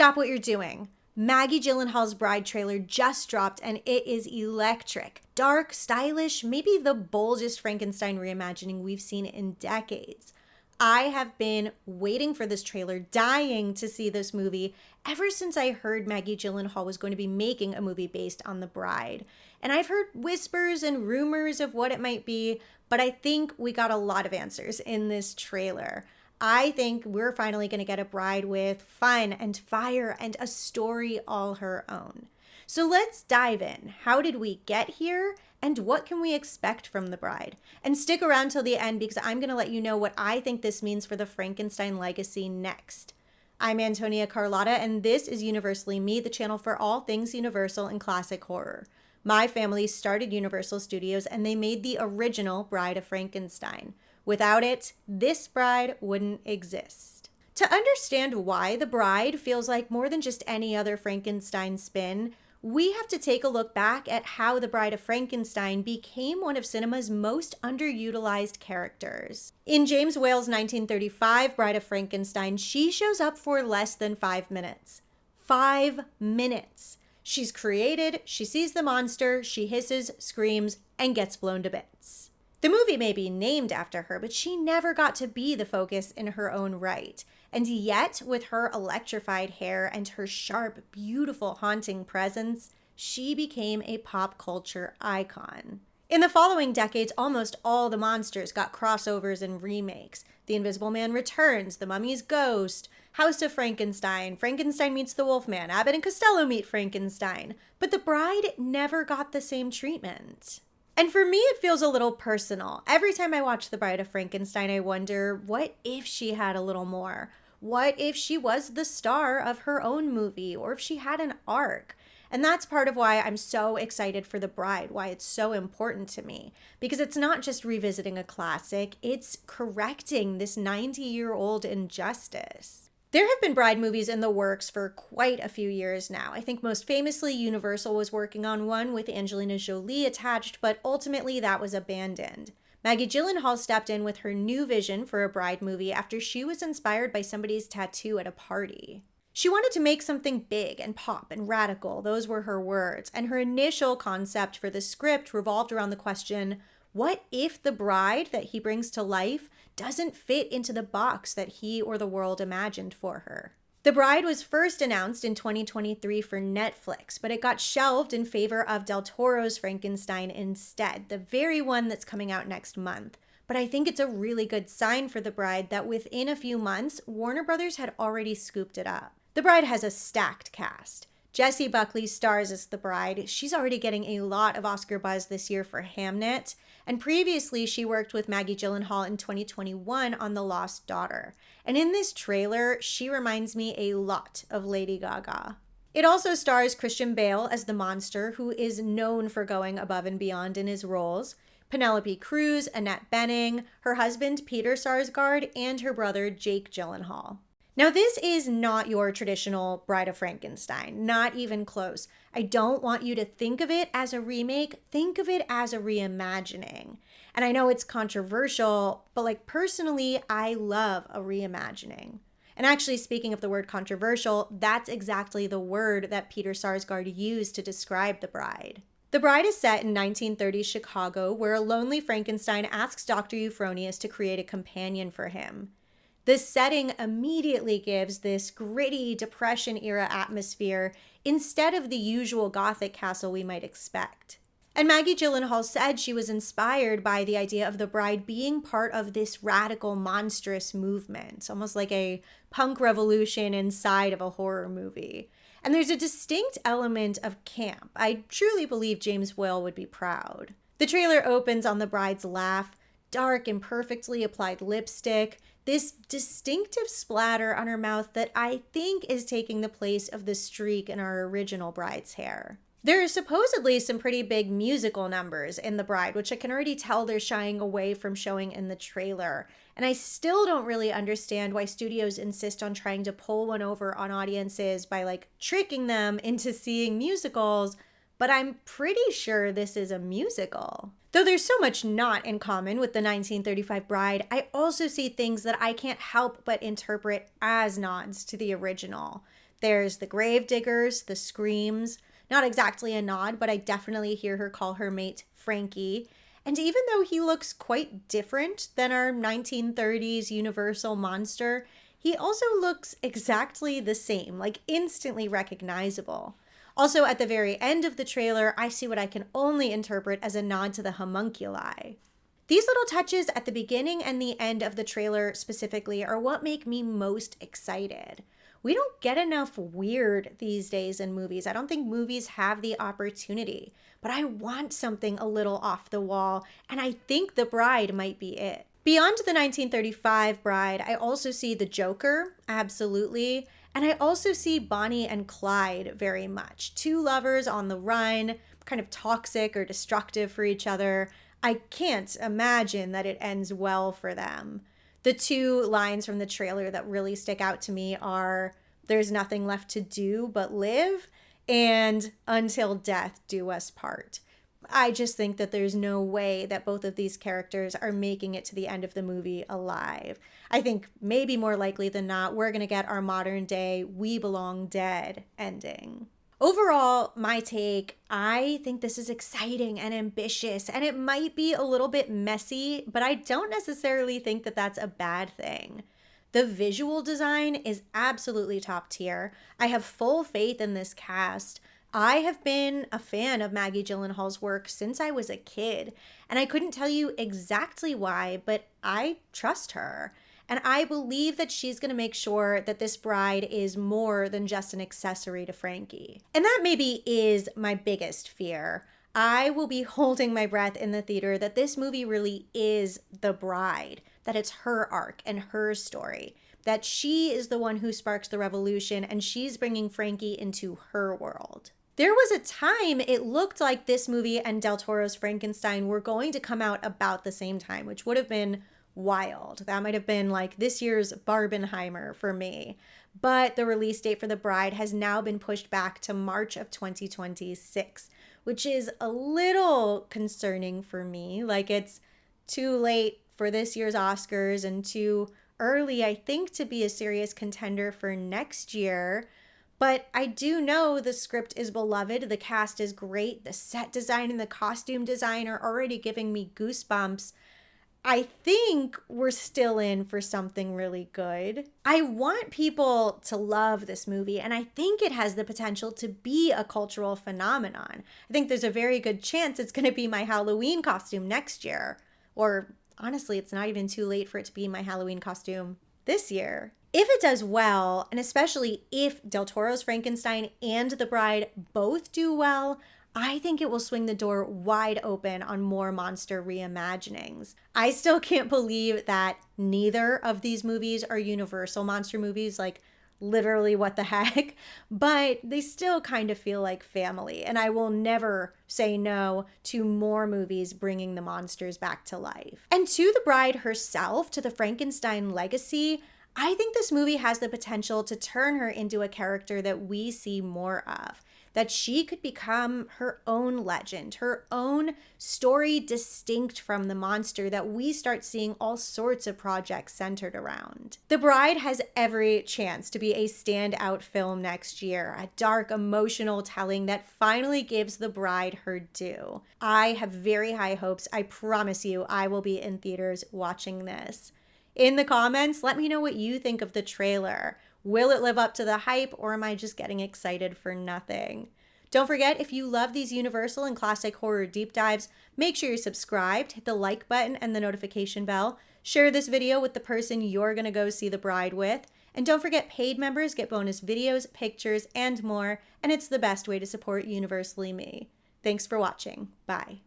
Stop what you're doing. Maggie Gyllenhaal's Bride trailer just dropped and it is electric. Dark, stylish, maybe the boldest Frankenstein reimagining we've seen in decades. I have been waiting for this trailer, dying to see this movie ever since I heard Maggie Gyllenhaal was going to be making a movie based on The Bride. And I've heard whispers and rumors of what it might be, but I think we got a lot of answers in this trailer. I think we're finally going to get a bride with fun and fire and a story all her own. So let's dive in. How did we get here? And what can we expect from The Bride? And stick around till the end because I'm going to let you know what I think this means for the Frankenstein legacy next. I'm Antonia Carlotta, and this is Universally Me, the channel for all things Universal and classic horror. My family started Universal Studios, and they made the original Bride of Frankenstein. Without it, this bride wouldn't exist. To understand why The Bride feels like more than just any other Frankenstein spin, we have to take a look back at how The Bride of Frankenstein became one of cinema's most underutilized characters. In James Whale's 1935 Bride of Frankenstein, she shows up for less than 5 minutes. 5 minutes. She's created, she sees the monster, she hisses, screams, and gets blown to bits. The movie may be named after her, but she never got to be the focus in her own right. And yet, with her electrified hair and her sharp, beautiful, haunting presence, she became a pop culture icon. In the following decades, almost all the monsters got crossovers and remakes. The Invisible Man Returns, The Mummy's Ghost, House of Frankenstein, Frankenstein Meets the Wolfman, Abbott and Costello Meet Frankenstein. But The Bride never got the same treatment. And for me, it feels a little personal. Every time I watch The Bride of Frankenstein, I wonder, what if she had a little more? What if she was the star of her own movie, or if she had an arc? And that's part of why I'm so excited for The Bride, why it's so important to me. Because it's not just revisiting a classic, it's correcting this 90-year-old injustice. There have been Bride movies in the works for quite a few years now. I think most famously, Universal was working on one with Angelina Jolie attached, but ultimately that was abandoned. Maggie Gyllenhaal stepped in with her new vision for a Bride movie after she was inspired by somebody's tattoo at a party. She wanted to make something big and pop and radical, those were her words, and her initial concept for the script revolved around the question, what if the bride that he brings to life doesn't fit into the box that he or the world imagined for her? The Bride was first announced in 2023 for Netflix, but it got shelved in favor of Del Toro's Frankenstein instead, the very one that's coming out next month. But I think it's a really good sign for The Bride that within a few months, Warner Brothers had already scooped it up. The Bride has a stacked cast. Jessie Buckley stars as the Bride. She's already getting a lot of Oscar buzz this year for Hamnet. And previously, she worked with Maggie Gyllenhaal in 2021 on The Lost Daughter. And in this trailer, she reminds me a lot of Lady Gaga. It also stars Christian Bale as the monster, who is known for going above and beyond in his roles, Penelope Cruz, Annette Bening, her husband Peter Sarsgaard, and her brother Jake Gyllenhaal. Now, this is not your traditional Bride of Frankenstein, not even close. I don't want you to think of it as a remake, think of it as a reimagining. And I know it's controversial, but personally, I love a reimagining. And actually, speaking of the word controversial, that's exactly the word that Peter Sarsgaard used to describe The Bride. The Bride is set in 1930s Chicago, where a lonely Frankenstein asks Dr. Euphronius to create a companion for him. The setting immediately gives this gritty Depression-era atmosphere instead of the usual Gothic castle we might expect. And Maggie Gyllenhaal said she was inspired by the idea of the Bride being part of this radical, monstrous movement, almost like a punk revolution inside of a horror movie. And there's a distinct element of camp. I truly believe James Whale would be proud. The trailer opens on the Bride's laugh, dark and perfectly applied lipstick, this distinctive splatter on her mouth that I think is taking the place of the streak in our original Bride's hair. There are supposedly some pretty big musical numbers in The Bride, which I can already tell they're shying away from showing in the trailer. And I still don't really understand why studios insist on trying to pull one over on audiences by tricking them into seeing musicals, but I'm pretty sure this is a musical. Though there's so much not in common with the 1935 Bride, I also see things that I can't help but interpret as nods to the original. There's the grave diggers, the screams, not exactly a nod, but I definitely hear her call her mate Frankie. And even though he looks quite different than our 1930s Universal monster, he also looks exactly the same, like instantly recognizable. Also, at the very end of the trailer, I see what I can only interpret as a nod to the homunculi. These little touches at the beginning and the end of the trailer specifically are what make me most excited. We don't get enough weird these days in movies. I don't think movies have the opportunity, but I want something a little off the wall, and I think The Bride might be it. Beyond the 1935 Bride, I also see the Joker, absolutely, and I also see Bonnie and Clyde very much. Two lovers on the run, kind of toxic or destructive for each other. I can't imagine that it ends well for them. The two lines from the trailer that really stick out to me are, "There's nothing left to do but live," and "Until death do us part." I just think that there's no way that both of these characters are making it to the end of the movie alive. I think maybe more likely than not, we're going to get our modern day "we belong dead" ending. Overall, my take, I think this is exciting and ambitious, and it might be a little bit messy, but I don't necessarily think that that's a bad thing. The visual design is absolutely top tier. I have full faith in this cast. I have been a fan of Maggie Gyllenhaal's work since I was a kid, and I couldn't tell you exactly why, but I trust her. And I believe that she's going to make sure that this bride is more than just an accessory to Frankie. And that maybe is my biggest fear. I will be holding my breath in the theater that this movie really is the bride, that it's her arc and her story, that she is the one who sparks the revolution and she's bringing Frankie into her world. There was a time it looked like this movie and Del Toro's Frankenstein were going to come out about the same time, which would have been wild. That might have been like this year's Barbenheimer for me. But the release date for The Bride has now been pushed back to March of 2026, which is a little concerning for me. Like, it's too late for this year's Oscars and too early, I think, to be a serious contender for next year. But I do know the script is beloved, the cast is great, the set design and the costume design are already giving me goosebumps. I think we're still in for something really good. I want people to love this movie, and I think it has the potential to be a cultural phenomenon. I think there's a very good chance it's going to be my Halloween costume next year. Or honestly, it's not even too late for it to be my Halloween costume this year. If it does well, and especially if Del Toro's Frankenstein and The Bride both do well, I think it will swing the door wide open on more monster reimaginings. I still can't believe that neither of these movies are Universal monster movies, like literally what the heck, but they still kind of feel like family, and I will never say no to more movies bringing the monsters back to life. And to The Bride herself, to the Frankenstein legacy, I think this movie has the potential to turn her into a character that we see more of, that she could become her own legend, her own story distinct from the monster that we start seeing all sorts of projects centered around. The Bride has every chance to be a standout film next year, a dark, emotional telling that finally gives The Bride her due. I have very high hopes. I promise you I will be in theaters watching this. In the comments, let me know what you think of the trailer. Will it live up to the hype, or am I just getting excited for nothing? Don't forget, if you love these Universal and classic horror deep dives, make sure you're subscribed, hit the like button and the notification bell, share this video with the person you're going to go see The Bride with, and don't forget, paid members get bonus videos, pictures, and more, and it's the best way to support Universally Me. Thanks for watching. Bye.